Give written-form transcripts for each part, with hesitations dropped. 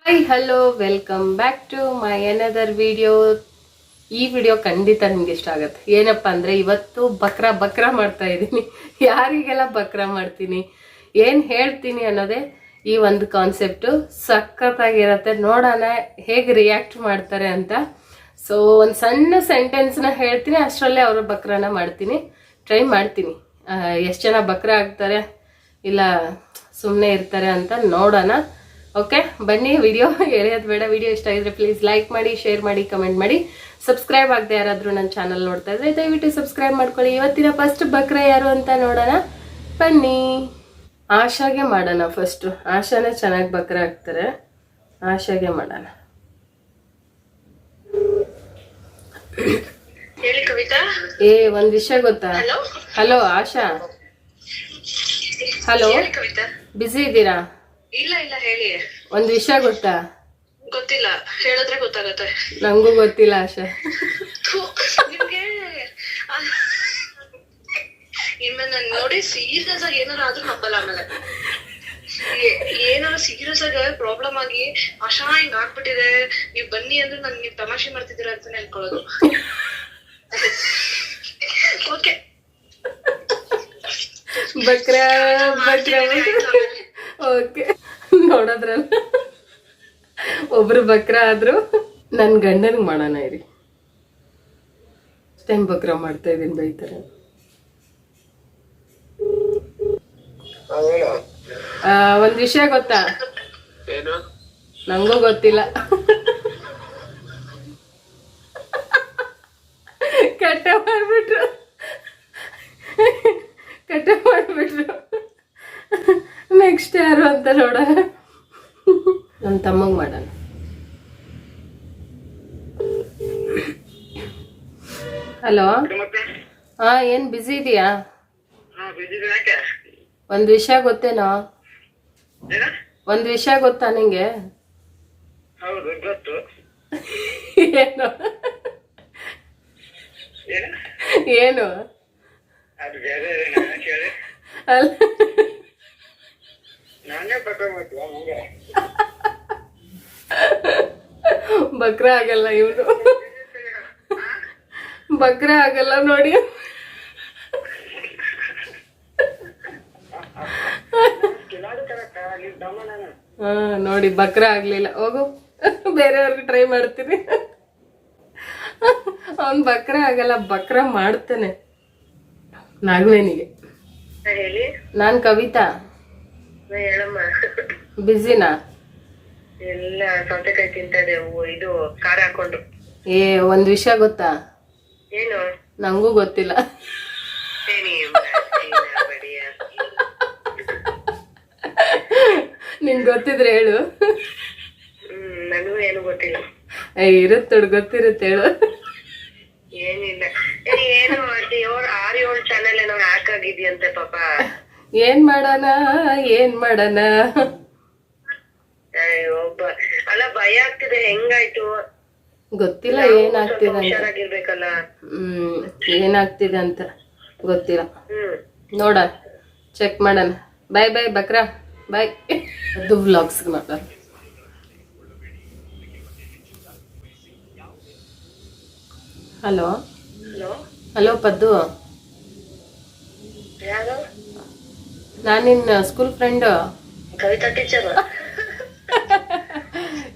Hi hello welcome back to my another video. ಈ video ಖಂಡಿತ ನಿಮ್ಗೆ ಇಷ್ಟ ಆಗುತ್ತೆ. ಏನಪ್ಪ ಅಂದರೆ ಇವತ್ತು ಬಕ್ರಾ ಮಾಡ್ತಾ ಇದ್ದೀನಿ. ಯಾರಿಗೆಲ್ಲ ಬಕ್ರಾ ಮಾಡ್ತೀನಿ, ಏನು ಹೇಳ್ತೀನಿ ಅನ್ನೋದೇ ಈ ಒಂದು ಕಾನ್ಸೆಪ್ಟು. ಸಖತ್ತಾಗಿರತ್ತೆ. ನೋಡೋಣ ಹೇಗೆ ರಿಯಾಕ್ಟ್ ಮಾಡ್ತಾರೆ ಅಂತ. ಸೊ ಒಂದು ಸಣ್ಣ ಸೆಂಟೆನ್ಸ್ನ ಹೇಳ್ತೀನಿ, ಅಷ್ಟರಲ್ಲೇ ಅವರು ಬಕ್ರಾನ ಮಾಡ್ತೀನಿ. ಟ್ರೈ ಮಾಡ್ತೀನಿ ಎಷ್ಟು ಜನ ಬಕ್ರಾ ಆಗ್ತಾರೆ ಇಲ್ಲ ಸುಮ್ಮನೆ ಇರ್ತಾರೆ ಅಂತ ನೋಡೋಣ. ಓಕೆ ಬನ್ನಿ, ವಿಡಿಯೋ ಎಳೆಯೋದು ಬೇಡ. ವಿಡಿಯೋ ಇಷ್ಟ ಆಗಿದ್ರೆ ಪ್ಲೀಸ್ ಲೈಕ್ ಮಾಡಿ, ಶೇರ್ ಮಾಡಿ, ಕಮೆಂಟ್ ಮಾಡಿ. ಸಬ್ಸ್ಕ್ರೈಬ್ ಆಗದೆ ಯಾರಾದರೂ ನನ್ನ ಚಾನಲ್ ನೋಡ್ತಾ ಇದ್ರೆ ದಯವಿಟ್ಟು ಸಬ್ಸ್ಕ್ರೈಬ್ ಮಾಡ್ಕೊಳ್ಳಿ. ಇವತ್ತಿನ ಫಸ್ಟ್ ಬಕ್ರಾ ಯಾರು ಅಂತ ನೋಡೋಣ ಬನ್ನಿ. ಆಶಾಗೆ ಮಾಡೋಣ ಫಸ್ಟು. ಆಶಾನೇ ಚೆನ್ನಾಗಿ ಬಕ್ರಾ ಆಗ್ತಾರೆ. ಆಶಾಗೆ ಮಾಡೋಣ. ಹೇಳಿ ಕವಿತಾ. ಒಂದ್ ವಿಷಯ ಗೊತ್ತಾ? ಹಲೋ ಆಶಾ. ಹಲೋ, ಬಿಸಿ ಇದ್ದೀರಾ? ಇಲ್ಲ ಇಲ್ಲ ಹೇಳಿ. ಒಂದ್ ವಿಷಯ ಗೊತ್ತಾ? ಗೊತ್ತಿಲ್ಲ, ಹೇಳಿದ್ರೆ ಗೊತ್ತಾಗತ್ತೆ. ನಂಗೂ ಗೊತ್ತಿಲ್ಲ ಆಶಾ. ನಿಮ್ಗೆ ಇನ್ಮೇಲೆ ನನ್ ನೋಡಿ ಸೀರಿಯಸ್ ಆಗಿ ಏನಾರು ಆದ್ರೂ ನಂಬಲ್ಲ. ಆಮೇಲೆ ಏನಾದ್ರು ಸೀರಿಯಸ್ ಆಗಿ ಪ್ರಾಬ್ಲಮ್ ಆಗಿ ಆಶಾ ಹಿಂಗ್ ಆಗ್ಬಿಟ್ಟಿದೆ ನೀವ್ ಬನ್ನಿ ಅಂದ್ರೆ ನೀವ್ ತಮಾಷೆ ಮಾಡ್ತಿದ್ದೀರಾ ಅಂತ ಅನ್ಕೊಳ್ಳೋದು. ಓಕೆ ಬಕ್ರಾ ಓಕೆ, ನೋಡೋದ್ರಲ್ಲ ಒಬ್ರು ಬಕ್ರಾ ಆದ್ರು. ನನ್ ಗಂಡನ್ಗೆ ಮಾಡೋಣ ಇರಿ. ಟೈಮ್ ಬಕ್ರಾ ಮಾಡ್ತಾ ಇದೀನಿ, ಬೈತಾರೆ. ಒಂದ್ ವಿಷಯ ಗೊತ್ತಾ? ನಂಗೂ ಗೊತ್ತಿಲ್ಲ. ಕಟ್ಟ ಮಾಡ್ಬಿಟ್ರು. ನೆಕ್ಸ್ಟ್ ಯಾರು ಅಂತ ನೋಡೋಣ. ನನ್ನ ತಮ್ಮಂಗ್ ಮಾಡೋಣ. ಹಲೋ, ಹಾ ಏನ್ ಬಿಸಿ ಇದೆಯಾ? ಒಂದ್ ವಿಷಯ ಗೊತ್ತೇನೋ? ಒಂದ್ ವಿಷಯ ಗೊತ್ತಾ ನಿಂಗೆ? ಏನು ಏನು ಬಕ್ರಾ ಆಗಲ್ಲ ಇವನು. ಬಕ್ರಾ ಆಗಲ್ಲ ನೋಡಿ. ಹಾ ನೋಡಿ, ಬಕ್ರಾ ಆಗ್ಲಿಲ್ಲ. ಹೋಗು, ಬೇರೆಯವ್ರಿಗೆ ಟ್ರೈ ಮಾಡ್ತೀನಿ. ಅವನ್ ಬಕ್ರಾ ಆಗಲ್ಲ, ಬಕ್ರಾ ಮಾಡ್ತಾನೆ. ನಾಗವೇಣಿಗೆ. ನಾನ್ ಕವಿತಾ. ಬಿಸಿನಾ? ಎಲ್ಲ ಸೌತೆಕಾಯಿ ತಿಂತಾ ಇದೆ. ಇದು ಖಾರ ಹಾಕೊಂಡು. ಒಂದ್ ವಿಷಯ ಗೊತ್ತಾ? ಏನು? ನಂಗೂ ಗೊತ್ತಿಲ್ಲ. ನಿಂಗ್ ಗೊತ್ತಿದ್ರೆ ಹೇಳು. ನನಗೂ ಏನು ಗೊತ್ತಿಲ್ಲ. ಇರುತ್ತೆ, ಗೊತ್ತಿರುತ್ತೆ, ಹೇಳು. ಏನಿಲ್ಲ, ಏನು 6-7 ಚಾನೆಲ್ ಏನೋ ಹ್ಯಾಕ್ ಆಗಿದ್ಯಂತೆ ಪಾಪ. ಏನ್ ಮಾಡೋಣ. ಅಲ್ಲ, ಭಯ ಆಗ್ತಿದೆ. ಹೆಂಗಾಯ್ತು ಗೊತ್ತಿಲ್ಲ ಏನಾಗ್ತಿದೆ ಹುಷಾರಾಗಿರ್ಬೇಕಲ್ಲ. ಏನಾಗ್ತಿದೆ ಅಂತ ಗೊತ್ತಿಲ್ಲ. ನೋಡ, ಚೆಕ್ ಮಾಡೋಣ. ಬಾಯ್ ಬಾಯ್ ಬಕ್ರಾ, ಬಾಯ್. ಅದು ವ್ಲಾಗ್ಸ್ ಮಾಡೋಣ. ಹಲೋ ಹಲೋ ಪದ್ದು, ಯಾರು? ನಾನು ನಿನ್ನ ಸ್ಕೂಲ್ ಫ್ರೆಂಡ್ ಕವಿತಾ ಟೀಚರ್.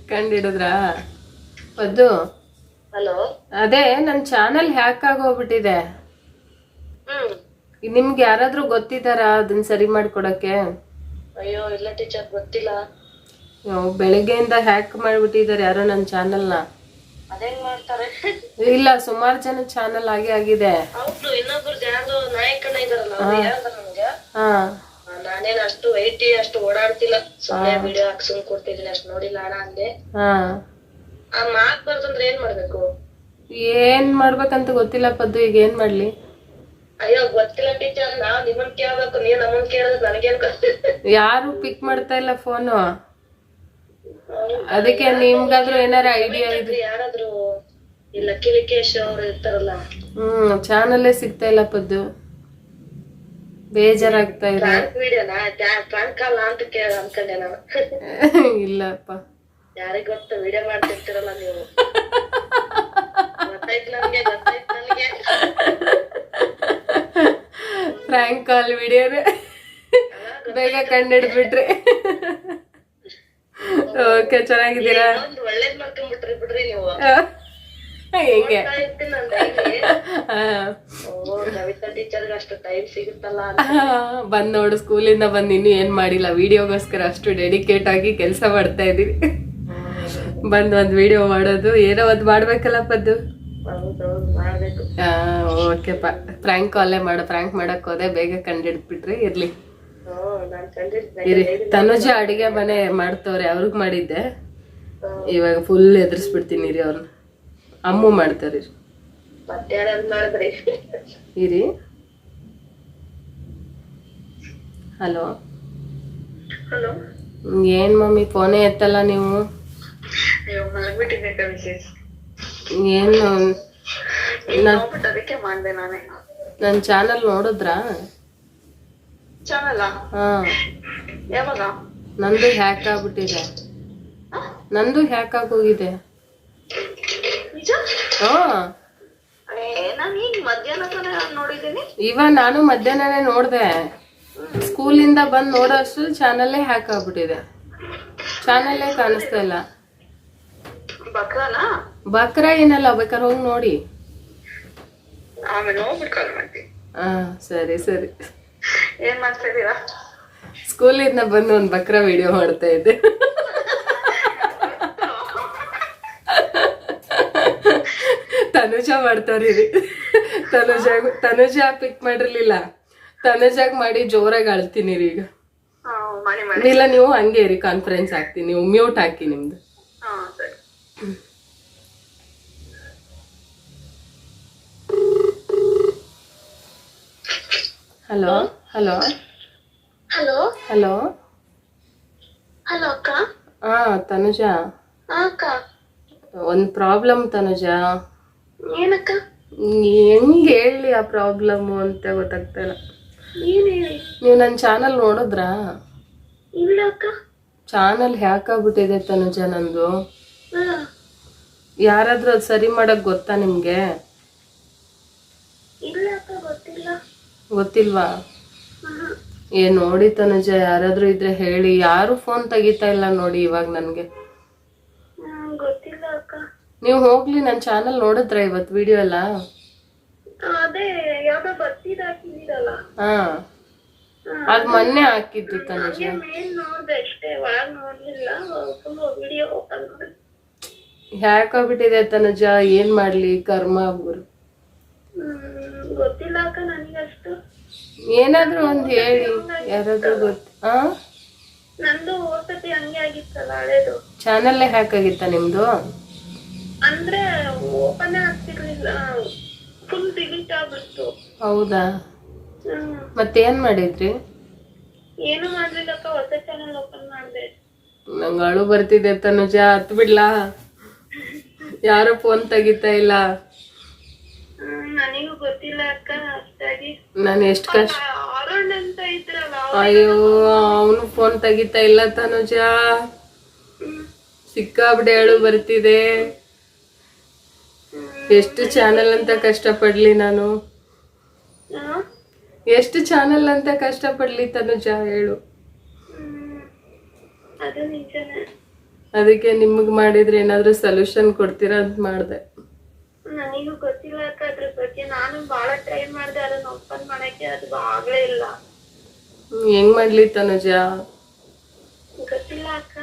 ಕಂಡಿಡಿದ್ರಾ ಪದ್ದು? ಹಲೋ, ಅದೇ ನನ್ನ ಚಾನಲ್ ಹ್ಯಾಕ್ ಆಗೋಗ್ಬಿಟ್ಟಿದೆ. ನಿಮ್ಗೆ ಯಾರಾದ್ರೂ ಗೊತ್ತಿದ್ದಾರಾ ಅದನ್ನ ಸರಿ ಮಾಡ್ಕೊಡಕ್ಕೆ? ಅಯ್ಯೋ ಇಲ್ಲ ಟೀಚರ್, ಗೊತ್ತಿಲ್ಲ. ಬೆಳಿಗ್ಗೆಯಿಂದ ಹ್ಯಾಕ್ ಮಾಡ್ಬಿಟ್ಟಿದ್ದಾರೆ ಯಾರೋ ನನ್ನ ಚಾನಲ್ನ. ಅದೇನ್ ಮಾಡ್ತಾರೆ? ಇಲ್ಲ, ಸುಮಾರು ಜನ ಚಾನಲ್ ಆಗಿದೆ. ಹೌದು, ಇನ್ನೊಬ್ರು ಯಾರ್ದೋ ನಾಯಕನ ಇದಾರಲ್ಲ, ಅವ್ರು ಯಾರ್ದ ನಮ್ಗೆ. ನಾನೇನ್ ಅಷ್ಟು ಅಷ್ಟು ಓಡಾಡ್ತಿಲ್ಲ. ಸುಮ್ಮನೆ ವಿಡಿಯೋ ಹಾಕಿ ಸುಮ್ ಕೊಡ್ತಿದ್ದೀನಿ, ಅಷ್ಟು ನೋಡಿಲ್ಲ ಅಣ್ಣ ಅಂದೆ. ಆ ಮಾತ್ ಬರ್ತಂದ್ರೆ ಏನ್ ಮಾಡ್ಬೇಕು? ಏನ್ ಮಾಡ್ಬೇಕಂತ ಗೊತ್ತಿಲ್ಲ ಪದ್ದು. ಈಗ ಏನ್ ಮಾಡ್ಲಿ? ಅಯ್ಯೋ ಗೊತ್ತಿಲ್ಲ ಟೀಚರ್, ನಾವ್ ನಿಮ್ಮನ್ ಕೇಳ್ಬೇಕು, ನೀವ್ ನಮ್ಮನ್ ಕೇಳಿದ್ರೆ ನನಗೇನ್ ಗೊತ್ತಿಲ್ಲ. ಯಾರು ಪಿಕ್ ಮಾಡ್ತಾ ಇಲ್ಲ ಫೋನು. ಅದಕ್ಕೆ ನಿಮ್ಗಾದ್ರೂ ಏನಾರ ಐಡಿಯಾ ಇದೆ? ಯಾರಾದ್ರೂ ಇಲ್ಲ ಕಿಲಿಕೇಶ್ ಅವ್ರು ಇರ್ತಾರಲ್ಲ. ಚಾನಲ್ಲೇ ಸಿಗ್ತಾ ಇಲ್ಲ ಪದ್ದು. ಬೇಜಾರಾಗ್ತಾ ಇದೆ. ವಿಡಿಯೋನಾ ಪ್ರಾಂಕ್ ಕಾಲ್ ಅಂತ ಕೇಳ ಅನ್ಕೊಂಡೆ ನಾನು. ಇಲ್ಲಪ್ಪ ಯಾರಿಗ್ ಗೊತ್ತ ವಿಡಿಯೋ ಮಾಡ್ತಿರ್ತೀರಲ್ಲ ನೀವು. ಗೊತ್ತಾಯ್ತು ನನ್ಗೆ. ಫ್ರ್ಯಾಂಕ್ ಕಾಲ್ ವಿಡಿಯೋನೇ ಬೇಗ ಕಂಡಿಡ್ದ್ಬಿಟ್ರಿ. ಓಕೆ, ಚೆನ್ನಾಗಿದ್ದೀರಾ? ಒಂದ್ ಒಳ್ಳೇದ್ ಮಾಡ್ಕೊಂಡ್ಬಿಟ್ರಿ ಬಿಡ್ರಿ ನೀವು. ಹೆಂಗೆ? ಕವಿತಾ ಟೀಚರ್ಗೆ ಅಷ್ಟು ಟೈಮ್ ಸಿಗುತ್ತಲ್ಲ. ಬಂದ್ ನೋಡು, ಸ್ಕೂಲಿಂದ ಬಂದ್ ಇನ್ನು ಏನ್ ಮಾಡಿಲ್ಲ, ವಿಡಿಯೋಗೋಸ್ಕರ ಅಷ್ಟು ಡೆಡಿಕೇಟ್ ಆಗಿ ಕೆಲಸ ಮಾಡ್ತಾ ಇದೀವಿ. ಬಂದ್ ಒಂದ್ ವಿಡಿಯೋ ಮಾಡೋದು, ಏನೋ ಒಂದ್ ಮಾಡ್ಬೇಕಲ್ಲ ಪದ್ದು. ಮಾಡ್ಬೇಕು. ಓಕೆ ಫ್ರ್ಯಾಂಕ್ ಕಾಲೇ ಮಾಡು. ಫ್ರ್ಯಾಂಕ್ ಮಾಡಕ್ ಹೋದೆ, ಬೇಗ ಕಂಡಿಡ್ಬಿಟ್ರಿ. ಇರ್ಲಿ ಇರಿ. ತನುಜ ಅಡಿಗೆ ಮನೆ ಮಾಡ್ತವ್ರೆ, ಅವ್ರಿಗ್ ಮಾಡಿದ್ದೆ. ಇವಾಗ ಫುಲ್ ಎದುರಿಸ್ಬಿಡ್ತೀನಿ ರೀ ಅವ್ರನ್ನ. ಅಮ್ಮು ಮಾಡ್ತಾರಿ. ಇರಿ. ಹಲೋ. ಏನ್ ಮಮ್ಮಿ ಫೋನೇ ಎತ್ತಲ್ಲ ನೀವು? ಏನು ನನ್ ಚಾನಲ್ ನೋಡಿದ್ರಾ? ಹಾ, ನಂದು ಹ್ಯಾಕ್ ಆಗ್ಬಿಟ್ಟಿದೆ. ನಂದು ಹ್ಯಾಕ್ ಆಗೋಗಿದೆ. ಇವಾಗ ನಾನು ಮಧ್ಯಾಹ್ನನೇ ನೋಡ್ದೆ. ಸ್ಕೂಲಿಂದ ಬಂದ್ ನೋಡೋಷ್ಟು ಚಾನಲ್ಲೇ ಹ್ಯಾಕ್ ಆಗ್ಬಿಟ್ಟಿದೆ. ಚಾನಲ್ಲೇ ಕಾಣಿಸ್ತಾ ಇಲ್ಲ. ಬಕ್ರ ಏನಲ್ಲ, ಬೇಕಾದ್ರೆ ಹೋಗಿ ನೋಡಿ. ಹಾ, ಸರಿ ಸರಿ. ಏನ್ ಮಾಡ್ತಾ ಇದೀರಾ? ಸ್ಕೂಲಿಂದ ಬಂದು ಒಂದ್ ಬಕ್ರ ವಿಡಿಯೋ ಮಾಡ್ತಾ ಇದ್ದೆ. ತನುಜ ಮಾಡ್ತಾರಿ. ತನುಜ ಪಿಕ್ ಮಾಡಿರ್ಲಿಲ್ಲ, ತನುಜಾಗ್ ಮಾಡಿ ಜೋರಾಗಿ ಅಳ್ತೀನಿ ರೀ ಈಗ. ಇಲ್ಲ ನೀವು ಹಂಗೆ ಇರಿ, ಕಾನ್ಫರೆನ್ಸ್ ಹಾಕ್ತೀನಿ, ನೀವು ಮ್ಯೂಟ್ ಹಾಕಿ ನಿಮ್ದು. Hello hello hello hello. Hello ಅಕ್ಕ. ಹಾ ತನುಜ, ಅಕ್ಕ ಒಂದ್ ಪ್ರಾಬ್ಲಮ್ ತನುಜ. ಏನಕ್ಕ? ಹೆಂಗ್ ಹೇಳಿ ಆ ಪ್ರಾಬ್ಲಮ್ ಅಂತ ಗೊತ್ತಾಗ್ತಾ ಇಲ್ಲ. ನೀವು ನನ್ ಚಾನಲ್ ನೋಡಿದ್ರಾ? ಇಲ್ಲ ಅಕ್ಕ. ಚಾನಲ್ ಹ್ಯಾಕ್ ಆಗ್ಬಿಟ್ಟಿದೆ ತನುಜ ನಂದು. ಯಾರಾದ್ರೂ ಅದ್ ಸರಿ ಮಾಡಕ್ ಗೊತ್ತಾ ನಿಮ್ಗೆ? ಇಲ್ಲ ಅಕ್ಕ, ಗೊತ್ತಿಲ್ಲ. ಗೊತ್ತಿಲ್ವಾ? ನೋಡಿ ತನುಜ, ಯಾರಾದ್ರೂ ಇದ್ರೆ ಹೇಳಿ. ಯಾರು ಫೋನ್ ತೆಗಿತಾ ಇಲ್ಲ ನೋಡಿ ಇವಾಗ ನನ್ಗೆ. ಗೊತ್ತಿಲ್ಲ ಅಕ್ಕ. ನೀವು ಹೋಗ್ಲಿ, ನನ್ ಚಾನಲ್ ನೋಡಿದ್ರ ಇವತ್ ವಿಡಿಯೋ ಎಲ್ಲ? ಅದೇ ಯಾವ್ದೋ ಬರ್ತಿದ್ ಹಾಕಿದಿರಲ್ಲ. ಹಾ, ಅದ್ ಮೊನ್ನೆ ಹಾಕಿದ್ದು ತನುಜ. ಮೇಲ್ ನೋಡ್ದೆ ಅಷ್ಟೇ, ಒಳಗ್ ನೋಡ್ಲಿಲ್ಲ. ವಿಡಿಯೋ ಓಪನ್ ಮಾಡಿ. ಹ್ಯಾಕ್ ಆಗ್ಬಿಟ್ಟಿದೆ ತನುಜ, ಏನ್ ಮಾಡ್ಲಿ, ಕರ್ಮ ಗುರು. ಗೊತ್ತಿಲ್ಲ ಅಕ್ಕ ನನಗಷ್ಟು. ಏನಾದ್ರೂ ಒಂದ್ ಹೇಳಿ, ಯಾರಾದ್ರೂ ಗೊತ್ತ. ನಂದು ಓಸತಿ ಹಂಗೆ ಆಗಿತ್ತಲ್ಲ ಹಳೇದು. ಚಾನಲ್ ಹ್ಯಾಕ್ ಆಗಿತ್ತ ನಿಮ್ದು? ಅಂದ್ರೆ ಓಪನ್ ಆಗ್ತಿರ್ಲಿಲ್ಲ, ಫುಲ್ ಡಿಲೀಟ್ ಆಗ್ಬಿಡ್ತು. ಹೌದಾ? ಮತ್ತೇನ್ ಮಾಡಿದ್ರಿ? ಏನು ಮಾಡ್ಲಿಲ್ಲಕ್ಕ, ಹೊಸ ಚಾನಲ್ ಓಪನ್ ಮಾಡ್ದೆ. ನಂಗ ಅಳು ಬರ್ತಿದೆ ತನುಜ, ಹತ್ ಬಿಡ್ಲಾ? ಯಾರು ಫೋನ್ ತೆಗಿತಾ ಇಲ್ಲ. ನನಗೂ ಗೊತ್ತಿಲ್ಲ ಅಕ್ಕ ಅಷ್ಟಾಗಿ. ನಾನು ಎಷ್ಟು ಕಷ್ಟ. ಅರುಣ್ ಅಂತ ಇದ್ರಲ್ಲ. ಅಯ್ಯೋ, ಅವನು ಫೋನ್ ತೆಗಿತಾ ಇಲ್ಲ ತನುಜ. ಸಿಕ್ಕಾಬಿಡೆ ಅಳು ಬರ್ತಿದೆ. ಎಷ್ಟು ಚಾನಲ್ ಅಂತ ಕಷ್ಟಪಡ್ಲಿ ನಾನು? ಎಷ್ಟು ಚಾನಲ್ ಅಂತ ಕಷ್ಟಪಡ್ಲಿ ತನುಜ ಹೇಳು? ಅದು ನಿಜನೇ. ಅದಕ್ಕೆ ನಿಮಗ್ ಮಾಡಿದ್ರೆ ಏನಾದ್ರೂ ಸೊಲ್ಯೂಷನ್ ಕೊಡ್ತೀರಾ ಅಂತ ಮಾಡ್ದೆ. ನನಗೂ ಗೊತ್ತಿಲ್ಲ ಅಕ್ಕ ಅದ್ರ ಬಗ್ಗೆ. ನಾನು ಬಹಳ ಟ್ರೈ ಮಾಡ್ದೆ ಅದನ್ನ ಓಪನ್ ಮಾಡಕ್ಕೆ, ಅದು ಆಗ್ಲೇ ಇಲ್ಲ. ಹೆಂಗ್ ಮಾಡ್ಲಿ ತನುಜ? ಗೊತ್ತಿಲ್ಲ ಅಕ್ಕ.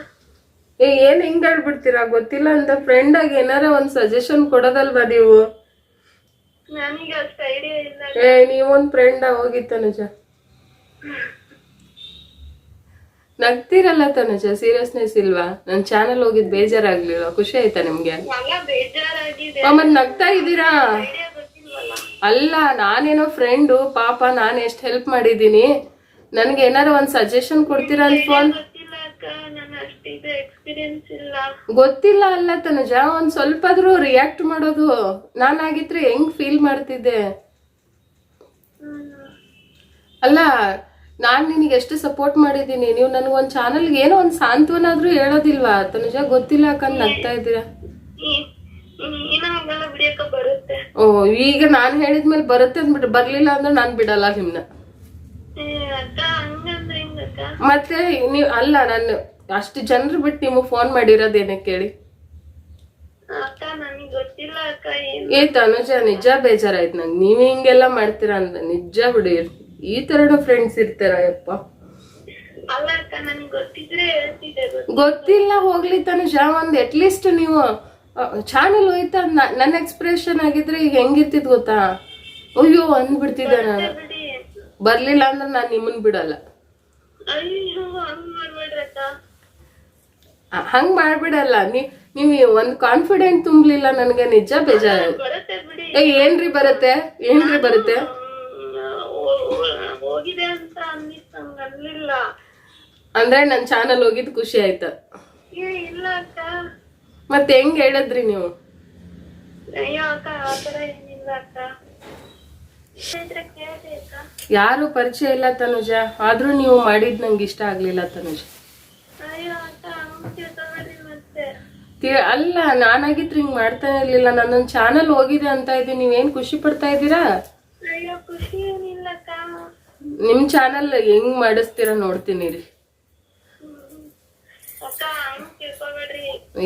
ಏನ್ ಹಿಂಗ್ ಹೇಳ್ಬಿಡ್ತೀರಾ? ಗೊತ್ತಿಲ್ಲ ಅಂತ ಫ್ರೆಂಡ್ ಆಗಿ ಏನಾರ ಒಂದ್ ಸಜೆಷನ್ ಕೊಡೋದಲ್ವಾ ನೀವು? ನನಗೆ ಅಷ್ಟು ಐಡಿಯಾ ಇಲ್ಲ. ನೀವೊಂದ್ ಫ್ರೆಂಡ್ ಹೋಗಿ ತನುಜ. ನಗ್ತಿರಲ್ಲ ತನುಜ, ಸೀರಿಯಸ್ನೆಸ್ ಇಲ್ವಾ? ನನ್ ಚಾನಲ್ ಹೋಗಿದ್ ಬೇಜಾರಾಗ್ಲಿಲ್ವಾ? ಖುಷಿ ಆಯ್ತಾ ನಿಮ್ಗೆ? ಮತ್ ನಗ್ತಾ ಇದ್ದೀರಾ? ಅಲ್ಲ, ನಾನೇನೋ ಫ್ರೆಂಡು, ಪಾಪ ನಾನ್ ಎಷ್ಟ್ ಹೆಲ್ಪ್ ಮಾಡಿದೀನಿ. ನನ್ಗೆ ಏನಾರ ಒಂದ್ ಸಜೆಷನ್ ಕೊಡ್ತೀರಾ ಅಂತ ಫೋನ್. ಗೊತ್ತಿಲ್ಲ ಅಲ್ಲ ತನುಜ, ಒಂದ್ ಸ್ವಲ್ಪ ಆದ್ರೂ ರಿಯಾಕ್ಟ್ ಮಾಡೋದು. ನಾನಾಗಿದ್ರೆ ಹೆಂಗ್ ಫೀಲ್ ಮಾಡ್ತಿದ್ದೆ ಅಲ್ಲ. ನಾನ್ ನಿನಗೆ ಎಷ್ಟು ಸಪೋರ್ಟ್ ಮಾಡಿದ್ದೀನಿ, ನೀವು ನನಗೊಂದ್ ಚಾನಲ್ಗೆ ಏನೋ ಒಂದ್ ಸಾಂತ್ವನ ಆದ್ರೂ ಹೇಳೋದಿಲ್ವಾ? ತನುಜ ಗೊತ್ತಿಲ್ಲ ಹಾಕಂದ್ ನಗ್ತಾ ಇದ್ದೀರಾ. ಹಂಗೆಲ್ಲ ಬಿಡಿಯಕ್ಕ ಬರುತ್ತೆ. ಓ, ಈಗ ನಾನ್ ಹೇಳಿದ್ಮೇಲೆ ಬರುತ್ತೆ ಅಂದ್ಬಿಟ್ಟು ಬರ್ಲಿಲ್ಲ ಅಂದ್ರೆ ನಾನ್ ಬಿಡಲ್ಲ ನಿಮ್ನ. ಅಕ್ಕ ಹಂಗಂದ್ರೆ ಹೆಂಗಕ್ಕ? ಮತ್ತೆ ನೀವ್ ಅಲ್ಲ, ನಾನು ಅಷ್ಟು ಜನರು ಬಿಟ್ಟು ನಿಮಗ್ ಫೋನ್ ಮಾಡಿರೋದೇನೆ ಕೇಳಿ. ಅಕ್ಕ ನನಗ್ ಗೊತ್ತಿಲ್ಲ ಅಕ್ಕ. ಏ ತನುಜ, ನಿಜ ಬೇಜಾರಾಯ್ತು ನಂಗೆ ನೀವ್ ಹಿಂಗೆಲ್ಲ ಮಾಡ್ತೀರಾ ಅಂತ. ನಿಜ ಬಿಡಿ, ಈ ತರನು ಫ್ರೆಂಡ್ಸ್ ಇರ್ತಾರ ಯಪ್ಪ. ಅಲ್ಲ ಅಕ್ಕ ನನಗ್ ಗೊತ್ತಿದ್ರೆ ಹೇಳ್ತಿದ್ದೆ. ಗೊತ್ತಿಲ್ಲ ಹೋಗ್ಲಿ ತನುಜ, ಒಂದ್ ಅಟ್ಲೀಸ್ಟ್ ನೀವು ಚಾನಲ್ ಹೋಯ್ತಾ ನನ್ನ ಎಕ್ಸ್ಪ್ರೆಷನ್ ಆಗಿದ್ರೆ ಈಗ ಹೆಂಗಿರ್ತಿದ್ ಗೊತ್ತಾ? ಅಯ್ಯೋ ಅಂದ್ಬಿಡ್ತಿದ್ದೆ ನಾನು. ಬರ್ಲಿಲ್ಲ ಅಂದ್ರೆ ನಾನ್ ನಿಮ್ಮನ್ ಬಿಡಲ್ಲ. ಹಂಗ್ ಮಾಡ್ಬಿಡಲ್ಲ. ನೀವ್ ಒಂದ್ ಕಾನ್ಫಿಡೆಂಟ್ ತುಂಬ್ಲಿಲ್ಲ ನನ್ಗೆ, ನಿಜ ಬೇಜಾರ. ಏನ್ರಿ ಬರುತ್ತೆ, ಏನ್ರಿ ಬರುತ್ತೆ? ಹೋಗಿದೆ ಅಂತ ಅನ್ನಿಲ್ಲ ಅಂದ್ರೆ ನನ್ ಚಾನಲ್ ಹೋಗಿದ್ ಖುಷಿ ಆಯ್ತು. ಇಲ್ಲ ಅಕ್ಕ. ಮತ್ತೆ ಹೆಂಗ್ ಹೇಳಿದ್ರಿ ನೀವು? ಅಯ್ಯೋ ಅಕ್ಕ ಆತರ ಏನಿಲ್ಲ ಅಕ್ಕ. ಯಾರು ಪರಿಚಯ ಇಲ್ಲ ತನುಜ, ಆದ್ರೂ ನೀವು ಮಾಡಿದ್ ನಂಗೆ ಇಷ್ಟ ಆಗ್ಲಿಲ್ಲ ತನುಜ. ಅಯ್ಯೋ ಅಕ್ಕ ಮತ್ತೆ ಅಲ್ಲ, ನಾನಾಗಿದ್ರೆ ಹಿಂಗ್ ಮಾಡ್ತಾನೆ ಇರ್ಲಿಲ್ಲ. ನನ್ನೊಂದ್ ಚಾನಲ್ ಹೋಗಿದೆ ಅಂತ ಇದೀನಿ, ನೀವೇನ್ ಖುಷಿ ಪಡ್ತಾ ಇದ್ದೀರಾ? ಅಯ್ಯೋ ಖುಷಿ ಏನಿಲ್ಲ ಅಕ್ಕ. ನಿಮ್ ಚಾನಲ್ ಹೆಂಗ್ ಮಾಡಿಸ್ತೀರಾ ನೋಡ್ತೀನಿ ರೀ. ಅಕ್ಕ ಹಂಗ್ ತಿಳ್ಕೊಬೇಡ್ರಿ.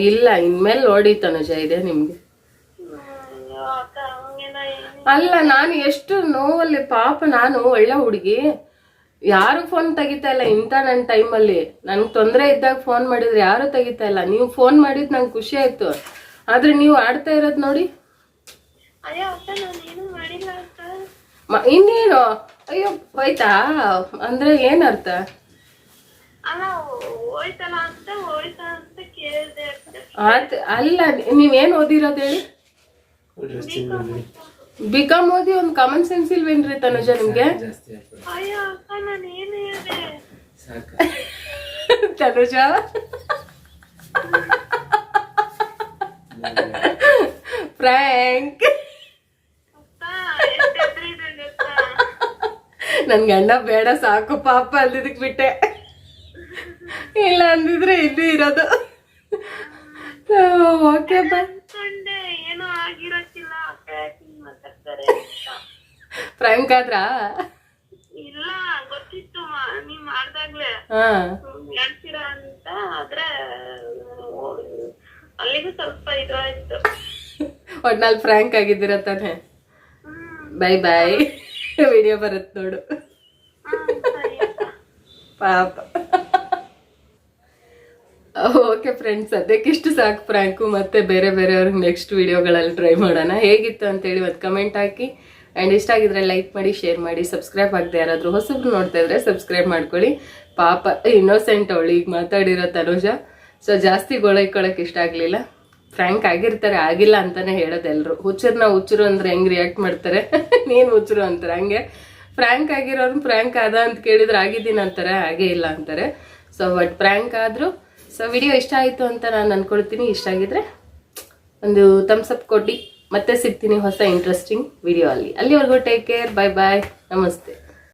ಇಲ್ಲ, ಇನ್ಮೇಲೆ ನೋಡಿ ತನುಜ ಇದೆ ನಿಮ್ಗೆ. ಅಕ್ಕ ಹಂಗೇನ ಅಲ್ಲ, ನಾನು ಎಷ್ಟು ನೋವಲ್ಲಿ ಪಾಪ. ನಾನು ಒಳ್ಳೆ ಹುಡುಗಿ, ಯಾರು ಫೋನ್ ತೆಗಿತಾ ಇಲ್ಲ ಇಂಥ ನನ್ನ ಟೈಮಲ್ಲಿ. ನನ್ಗೆ ತೊಂದರೆ ಇದ್ದಾಗ ಫೋನ್ ಮಾಡಿದ್ರೆ ಯಾರು ತೆಗಿತಾ ಇಲ್ಲ. ನೀವು ಫೋನ್ ಮಾಡಿದ್ ನಂಗೆ ಖುಷಿ ಆಯ್ತು, ಆದ್ರೆ ನೀವು ಆಡ್ತಾ ಇರೋದ್ ನೋಡಿ. ಅಯ್ಯೋ ಅಕ್ಕ ನಾನೇನು ಮಾಡಿಲ್ಲ ಅಕ್ಕ. ಇನ್ನೇನು? ಅಯ್ಯೋ ಹೋಯ್ತಾ ಅಂದ್ರೆ ಏನ್ ಅರ್ಥ? ಅಲ್ಲ ಹೋಯ್ತಲ್ಲ ಅಂತ ಕೇಳಿದೆ ಅಕ್ಕ. ಅಲ್ಲ, ನೀವೇನ್ ಓದಿರೋದು ಹೇಳಿ? ಬಿಕಾಮ್ ಓದಿ ಒಂದ್ ಕಾಮನ್ ಸೆನ್ಸ್ ಇಲ್ವೇನ್ರಿ ತನುಜ ನಿಮ್ಗೆ? ಅಯ್ಯೋ ಅಕ್ಕ ನಾನು ಏನು ಹೇಳಿದೆ ತನುಜ? ಫ್ರ್ಯಾಂಕ್. ನನ್ ಗಂಡ ಬೇಡ ಸಾಕು ಪಾಪ ಅಂದಿದ್ದಕ್ ಬಿಟ್ಟೆ, ಇಲ್ಲ ಅಂದಿದ್ರೆ ಇಲ್ಲಿ ಇರೋದು. ಓಕೆ ಬಾ. ಏನೋ ಆಗಿರಕ್ಕಿಲ್ಲ ಫ್ರ್ಯಾಂಕ್ ಆದ್ರಾ? ಇಲ್ಲ ಗೊತ್ತಿತ್ತು ನೀವ್ ಮಾಡ್ದಾಗ್ಲೇ ಹೇಳ್ತೀರಾ ಅಂತ, ಆದ್ರೆ ಅಲ್ಲಿಗೂ ಸ್ವಲ್ಪ ಇದಾಯ್ತು. ಒಟ್ನಲ್ಲಿ ಫ್ರ್ಯಾಂಕ್ ಆಗಿದ್ದೀರ ತಾನೆ? Bye bye. ವಿಡಿಯೋ ಬರುತ್ತೆ ನೋಡು ಪಾಪ. ಓಕೆ ಫ್ರೆಂಡ್ಸ್, ಸದ್ಯಕ್ಕಿಷ್ಟು ಸಾಕು ಫ್ರ್ಯಾಂಕು. ಮತ್ತೆ ಬೇರೆ ಬೇರೆಯವ್ರಿಗೆ ನೆಕ್ಸ್ಟ್ ವಿಡಿಯೋಗಳಲ್ಲಿ ಟ್ರೈ ಮಾಡೋಣ. ಹೇಗಿತ್ತು ಅಂತೇಳಿ ಒಂದು ಕಮೆಂಟ್ ಹಾಕಿ. ಆ್ಯಂಡ್ ಇಷ್ಟ ಆಗಿದ್ರೆ ಲೈಕ್ ಮಾಡಿ, ಶೇರ್ ಮಾಡಿ, ಸಬ್ಸ್ಕ್ರೈಬ್ ಆಗದೆ ಯಾರಾದರೂ ಹೊಸಬ್ರು ನೋಡ್ತಾ ಇದ್ರೆ ಸಬ್ಸ್ಕ್ರೈಬ್ ಮಾಡ್ಕೊಳ್ಳಿ. ಪಾಪ ಇನ್ನೋಸೆಂಟ್ ಅವಳು ಈಗ ಮಾತಾಡಿರೋ ತನುಜ. ಸೊ ಜಾಸ್ತಿ ಗೊಳೈಕೊಳ್ಳೋಕೆ ಇಷ್ಟ ಆಗಲಿಲ್ಲ. ಫ್ರ್ಯಾಂಕ್ ಆಗಿರ್ತಾರೆ, ಆಗಿಲ್ಲ ಅಂತಾನೆ ಹೇಳೋದು ಎಲ್ಲರೂ. ಹುಚ್ಚರು ಅಂದ್ರೆ ಹೆಂಗ್ ರಿಯಾಕ್ಟ್ ಮಾಡ್ತಾರೆ, ನೀನು ಹುಚ್ಚರು ಅಂತಾರೆ. ಹಂಗೆ ಫ್ರ್ಯಾಂಕ್ ಆಗಿರೋರು ಫ್ರ್ಯಾಂಕ್ ಆದ ಅಂತ ಕೇಳಿದ್ರೆ ಆಗಿದ್ದೀನಿ ಅಂತಾರೆ, ಹಾಗೇ ಇಲ್ಲ ಅಂತಾರೆ. ಸೊ ಬಟ್ ಫ್ರ್ಯಾಂಕ್ ಆದರೂ. ಸೊ ವಿಡಿಯೋ ಇಷ್ಟ ಆಯಿತು ಅಂತ ನಾನು ಅನ್ಕೊಳ್ತೀನಿ. ಇಷ್ಟ ಆಗಿದ್ರೆ ಒಂದು ಥಮ್ಸ್ ಅಪ್ ಕೊಡಿ. ಮತ್ತೆ ಸಿಗ್ತೀನಿ ಹೊಸ ಇಂಟ್ರೆಸ್ಟಿಂಗ್ ವಿಡಿಯೋ ಅಲ್ಲಿವರೆಗೂ ಟೇಕ್ ಕೇರ್, ಬಾಯ್ ಬಾಯ್, ನಮಸ್ತೆ.